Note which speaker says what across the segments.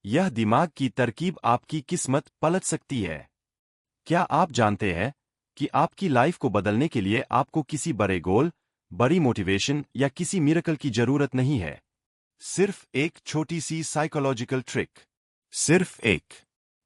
Speaker 1: यह दिमाग की तरकीब आपकी किस्मत पलट सकती है। क्या आप जानते हैं कि आपकी लाइफ को बदलने के लिए आपको किसी बड़े गोल, बड़ी मोटिवेशन या किसी मिरेकल की जरूरत नहीं है। सिर्फ एक छोटी सी साइकोलॉजिकल ट्रिक। सिर्फ एक।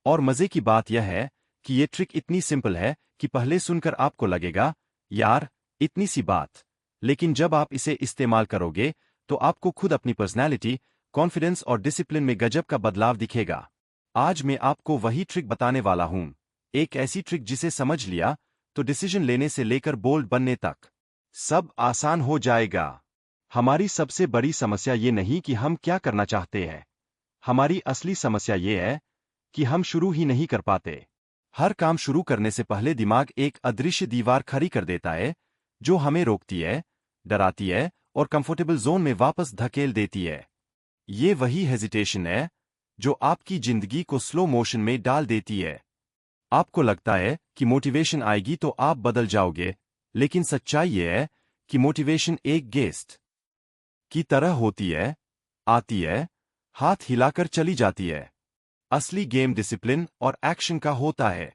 Speaker 1: और मजे की बात यह है कि ये ट्रिक इतनी सिंपल है कि पहले सुनकर आपको लगेगा, यार, इतनी सी बात। लेकिन जब आप इसे इस्तेमाल करोगे तो आपको खुद अपनी पर्सनैलिटी, कॉन्फिडेंस और डिसिप्लिन में गजब का बदलाव दिखेगा। आज मैं आपको वही ट्रिक बताने वाला हूं। एक ऐसी ट्रिक जिसे समझ लिया तो डिसीजन लेने से लेकर बोल्ड बनने तक सब आसान हो जाएगा। हमारी सबसे बड़ी समस्या ये नहीं कि हम क्या करना चाहते हैं। हमारी असली समस्या ये है कि हम शुरू ही नहीं कर पाते। हर काम शुरू करने से पहले दिमाग एक अदृश्य दीवार खड़ी कर देता है, जो हमें रोकती है, डराती है और कंफर्टेबल जोन में वापस धकेल देती है। ये वही हेजिटेशन है जो आपकी जिंदगी को स्लो मोशन में डाल देती है। आपको लगता है कि मोटिवेशन आएगी तो आप बदल जाओगे, लेकिन सच्चाई ये है कि मोटिवेशन एक गेस्ट की तरह होती है, आती है, हाथ हिलाकर चली जाती है। असली गेम डिसिप्लिन और एक्शन का होता है।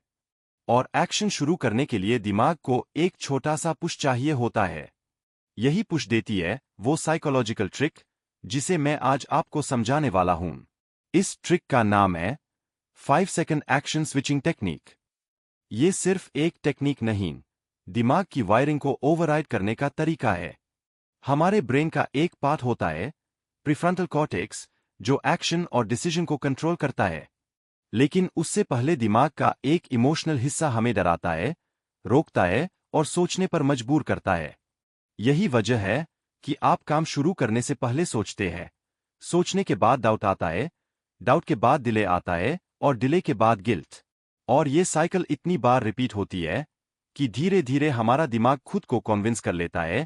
Speaker 1: और एक्शन शुरू करने के लिए दिमाग को एक छोटा सा पुश चाहिए होता है। यही पुश देती है वो साइकोलॉजिकल ट्रिक जिसे मैं आज आपको समझाने वाला हूं। इस ट्रिक का नाम है 5 सेकंड एक्शन स्विचिंग टेक्निक। ये सिर्फ एक टेक्निक नहीं, दिमाग की वायरिंग को ओवरराइड करने का तरीका है। हमारे ब्रेन का एक पार्ट होता है, प्रीफ्रंटल कॉर्टेक्स, जो एक्शन और डिसीजन को कंट्रोल करता है। लेकिन उससे पहले दिमाग का एक इमोशनल हिस्सा हमें डराता है, रोकता है और सोचने पर मजबूर करता है। यही वजह है कि आप काम शुरू करने से पहले सोचते हैं, सोचने के बाद डाउट आता है, डाउट के बाद डिले आता है और डिले के बाद गिल्ट। और ये साइकिल इतनी बार रिपीट होती है कि धीरे धीरे हमारा दिमाग खुद को कन्विंस कर लेता है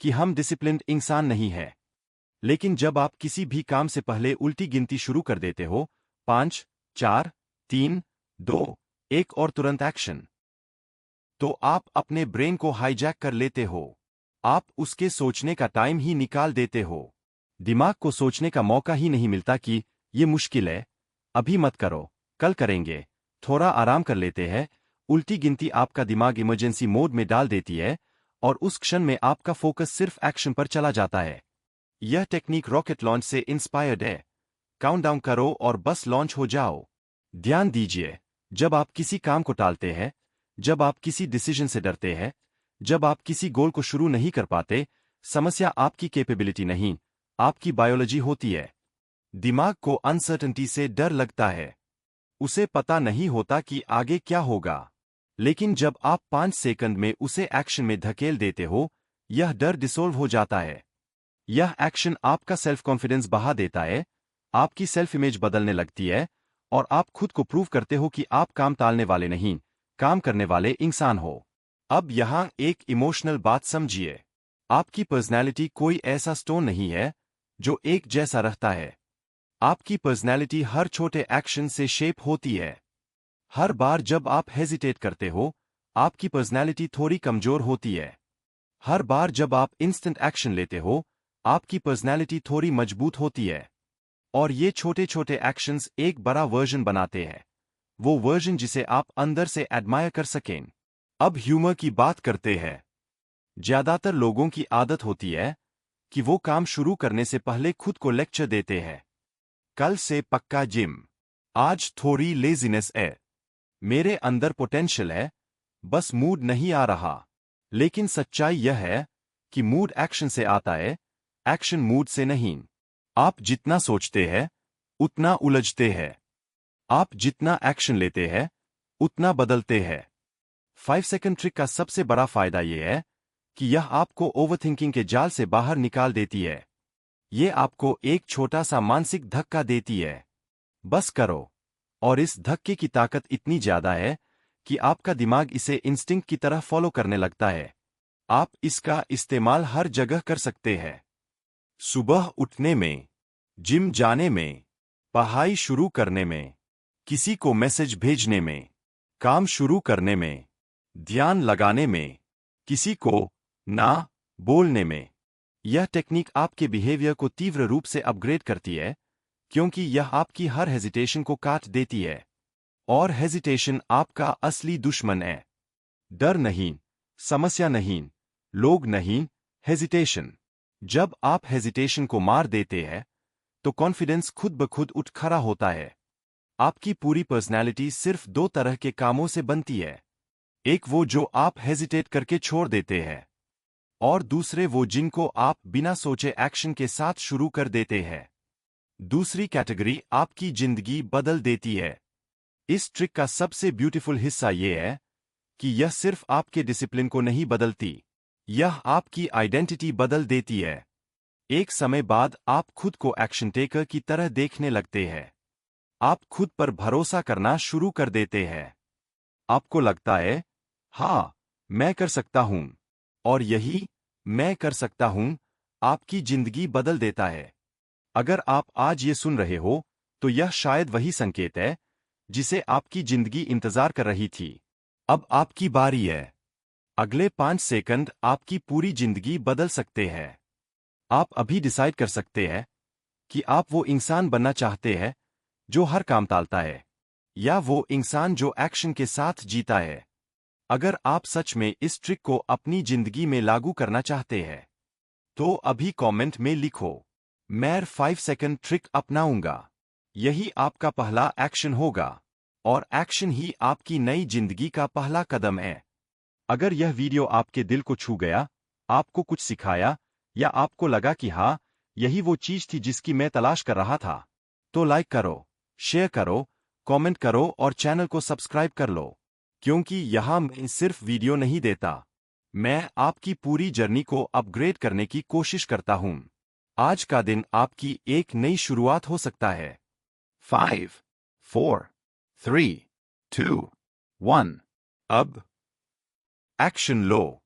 Speaker 1: कि हम डिसिप्लिन्ड इंसान नहीं है। लेकिन जब आप किसी भी काम से पहले उल्टी गिनती शुरू कर देते हो, 5, 4, 3, 2, 1 और तुरंत एक्शन, तो आप अपने ब्रेन को हाईजैक कर लेते हो। आप उसके सोचने का टाइम ही निकाल देते हो। दिमाग को सोचने का मौका ही नहीं मिलता कि ये मुश्किल है, अभी मत करो, कल करेंगे, थोड़ा आराम कर लेते हैं। उल्टी गिनती आपका दिमाग इमरजेंसी मोड में डाल देती है और उस क्षण में आपका फोकस सिर्फ एक्शन पर चला जाता है। यह टेक्निक रॉकेट लॉन्च से इंस्पायर्ड है। काउंटडाउन करो और बस लॉन्च हो जाओ। ध्यान दीजिए, जब आप किसी काम को टालते हैं, जब आप किसी डिसीजन से डरते हैं, जब आप किसी गोल को शुरू नहीं कर पाते, समस्या आपकी कैपेबिलिटी नहीं, आपकी बायोलॉजी होती है। दिमाग को अनसर्टेनिटी से डर लगता है। उसे पता नहीं होता कि आगे क्या होगा। लेकिन जब आप 5 सेकंड में उसे एक्शन में धकेल देते हो, यह डर डिसोल्व हो जाता है। यह एक्शन आपका सेल्फ कॉन्फिडेंस बढ़ा देता है, आपकी सेल्फ इमेज बदलने लगती है और आप खुद को प्रूव करते हो कि आप काम टालने वाले नहीं, काम करने वाले इंसान हो। अब यहां एक इमोशनल बात समझिए। आपकी पर्सनैलिटी कोई ऐसा स्टोन नहीं है जो एक जैसा रहता है। आपकी पर्सनैलिटी हर छोटे एक्शन से शेप होती है। हर बार जब आप हेजिटेट करते हो, आपकी पर्सनैलिटी थोड़ी कमजोर होती है। हर बार जब आप इंस्टेंट एक्शन लेते हो, आपकी पर्सनैलिटी थोड़ी मजबूत होती है। और ये छोटे छोटे एक्शंस एक बड़ा वर्जन बनाते हैं, वो वर्जन जिसे आप अंदर से एडमायर कर सकें। अब ह्यूमर की बात करते हैं। ज्यादातर लोगों की आदत होती है कि वो काम शुरू करने से पहले खुद को लेक्चर देते हैं। कल से पक्का जिम, आज थोड़ी लेजीनेस है, मेरे अंदर पोटेंशियल है, बस मूड नहीं आ रहा। लेकिन सच्चाई यह है कि मूड एक्शन से आता है, एक्शन मूड से नहीं। आप जितना सोचते हैं उतना उलझते हैं। आप जितना एक्शन लेते हैं उतना बदलते हैं। 5 सेकंड ट्रिक का सबसे बड़ा फायदा यह है कि यह आपको ओवरथिंकिंग के जाल से बाहर निकाल देती है। यह आपको एक छोटा सा मानसिक धक्का देती है, बस करो। और इस धक्के की ताकत इतनी ज्यादा है कि आपका दिमाग इसे इंस्टिंक्ट की तरह फॉलो करने लगता है। आप इसका इस्तेमाल हर जगह कर सकते हैं। सुबह उठने में, जिम जाने में, पढ़ाई शुरू करने में, किसी को मैसेज भेजने में, काम शुरू करने में, ध्यान लगाने में, किसी को ना बोलने में। यह टेक्निक आपके बिहेवियर को तीव्र रूप से अपग्रेड करती है, क्योंकि यह आपकी हर हेजिटेशन को काट देती है। और हेजिटेशन आपका असली दुश्मन है। डर नहीं, समस्या नहीं, लोग नहीं, हेजिटेशन। जब आप हेजिटेशन को मार देते हैं तो कॉन्फिडेंस खुद ब खुद उठ खड़ा होता है। आपकी पूरी पर्सनैलिटी सिर्फ दो तरह के कामों से बनती है। एक वो जो आप हेजिटेट करके छोड़ देते हैं, और दूसरे वो जिनको आप बिना सोचे एक्शन के साथ शुरू कर देते हैं। दूसरी कैटेगरी आपकी जिंदगी बदल देती है। इस ट्रिक का सबसे ब्यूटीफुल हिस्सा ये है कि यह सिर्फ आपके डिसिप्लिन को नहीं बदलती, यह आपकी आइडेंटिटी बदल देती है। एक समय बाद आप खुद को एक्शन टेकर की तरह देखने लगते हैं। आप खुद पर भरोसा करना शुरू कर देते हैं। आपको लगता है, हाँ, मैं कर सकता हूं। और यही मैं कर सकता हूं आपकी जिंदगी बदल देता है। अगर आप आज ये सुन रहे हो तो यह शायद वही संकेत है जिसे आपकी जिंदगी इंतजार कर रही थी। अब आपकी बारी है। अगले 5 सेकंड आपकी पूरी जिंदगी बदल सकते हैं। आप अभी डिसाइड कर सकते हैं कि आप वो इंसान बनना चाहते हैं जो हर काम टालता है, या वो इंसान जो एक्शन के साथ जीता है। अगर आप सच में इस ट्रिक को अपनी जिंदगी में लागू करना चाहते हैं तो अभी कमेंट में लिखो, मैं 5 सेकंड ट्रिक अपनाऊंगा। यही आपका पहला एक्शन होगा, और एक्शन ही आपकी नई जिंदगी का पहला कदम है। अगर यह वीडियो आपके दिल को छू गया, आपको कुछ सिखाया, या आपको लगा कि हाँ, यही वो चीज थी जिसकी मैं तलाश कर रहा था, तो लाइक करो, शेयर करो, कमेंट करो और चैनल को सब्सक्राइब कर लो। क्योंकि यहाँ मैं सिर्फ वीडियो नहीं देता, मैं आपकी पूरी जर्नी को अपग्रेड करने की कोशिश करता हूँ। आज का दिन आपकी एक नई शुरुआत हो सकता है। 5, 4, 3, 2, 1। अब एक्शन लो।